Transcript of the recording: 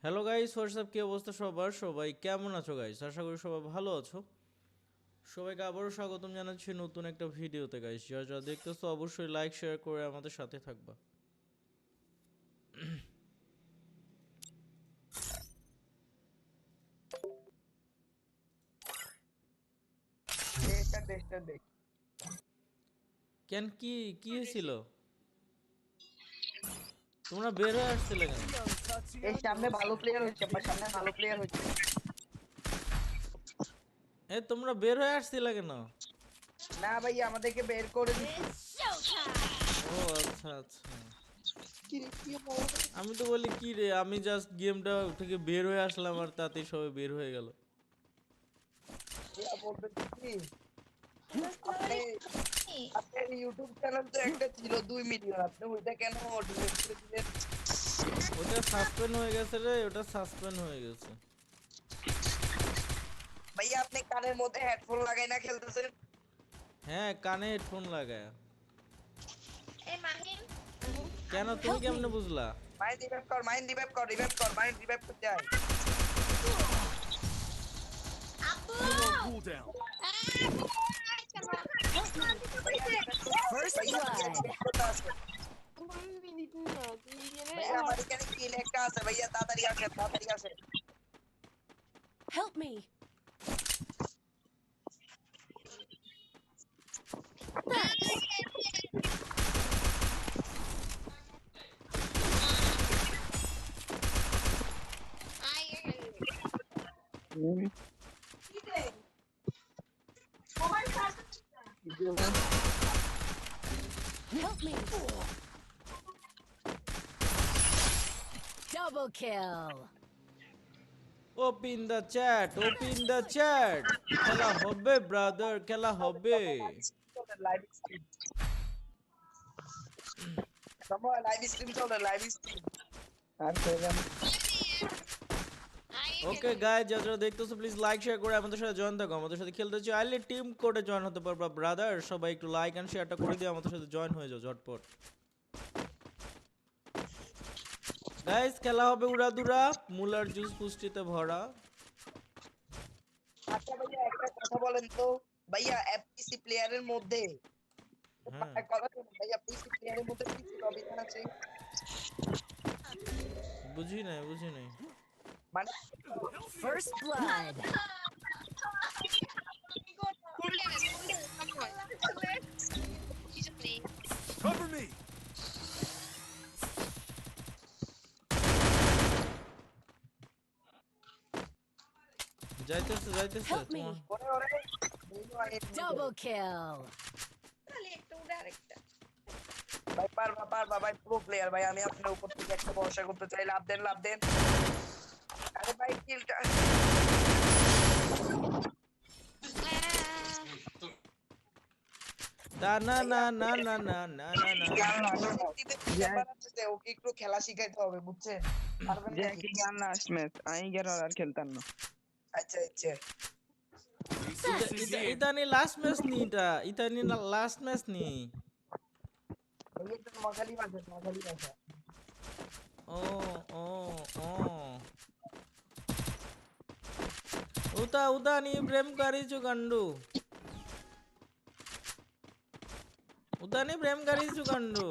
Hello guys, WhatsApp, কি অবস্থা সবার? সবাই কেমন আছো গাইস? আশা করি সবাই ভালো আছো। সবাইকে আবারও স্বাগতম জানাচ্ছি নতুন একটা ভিডিওতে গাইস। যারা যারা দেখতেছো অবশ্যই লাইক শেয়ার করে আমাদের সাথে থাকবা। দেখ। কেন, কি হয়েছিল? তোমরা বের হয়ে আসছিলে কেন? এই সামনে ভালো প্লেয়ার হচ্ছে, আমার সামনে ভালো প্লেয়ার হচ্ছে। তোমরা বের হয়ে আসছিলে কেন? না ভাই, আমাদেরকে বের করে দিচ্ছে। ও আচ্ছা আচ্ছা, আমি তো বলি কি রে, আমি জাস্ট গেমটা থেকে বের হয়ে আসলাম আর তাতেই সবাই বের হয়ে গেল। বলতে কি, আপনি আপনার ইউটিউব চ্যানেল তো একটা ছিল 2 মিলিয়ন, আপনি ওইটা কেন ডিলিট করে দিলেন? ওটা সাসপেন্ড হয়ে গেছে রে, ওটা সাসপেন্ড হয়ে গেছে। ভাইয়া আপনি কানের মধ্যে হেডফোন লাগাই না খেলতেছেন? হ্যাঁ, কানে হেডফোন লাগায়। এই মাহিম কেন, তুমি কেমনে বুঝলা? মাইন্ড রিভাইভ কর, মাইন্ড রিভাইভ করতে যায়। আব্বু Cooldown. First blood. ভাইয়া আমার এখানে কিল একটা আছে, ভাইয়া তাড়াতাড়ি আসেন। Help me! Help me! Double kill! Open the chat, open the chat. খেলা হবে ব্রাদার, খেলা হবে। লাইভ স্ট্রিম চলে, লাইভ স্ট্রিম। আর কইলাম ওকে গাইস, যারা যারা দেখতেছো প্লিজ লাইক শেয়ার করে আমাদের সাথে জয়েন থাকো। আমাদের সাথে খেলতে চাইলে টিম কোডে জয়েন হতে পারবা ব্রাদার। সবাই একটু লাইক এন্ড শেয়ারটা করে দিয়ে আমাদের সাথে জয়েন হয়ে যাও ঝটপট। গাইস, খেলা হবে উড়াদুরা, মুলার জুস পুষ্টিতে ভরা। আচ্ছা ভাইয়া, একটা কথা বলেন তো, ভাইয়া এফপিসি প্লেয়ারের মধ্যে হ্যাঁ, এক কথা বলুন, ভাইয়া পিসি প্লেয়ারের মধ্যে কি কি অভিধান আছে? বুঝি নাই। মানে First blood! Cover me. যাইতেছে Help me! তোমার। ওরে ওরে Double kill! ভাই পারবা ভাই, প্রো প্লেয়ার ভাই, আমি আপনার উপর থেকে একটা ভরসা করতে চাই। লাভ দেন। আরে ভাই কিলটা না। ওকে একটু খেলা শিখাইতে হবে, বুঝছেন? পারবেন নাকি? लास्ट मैच आएंगे और खेलता ना আচ্ছা Resources here. ইতানি লাস্ট ম্যাচ নি, ইতানি লাস্ট ম্যাচ নি। ভাই একটু মশালি বাজা। ও ও ও उता नी प्रेम करीचु गंडू, उता नी प्रेम करीचु गंडू।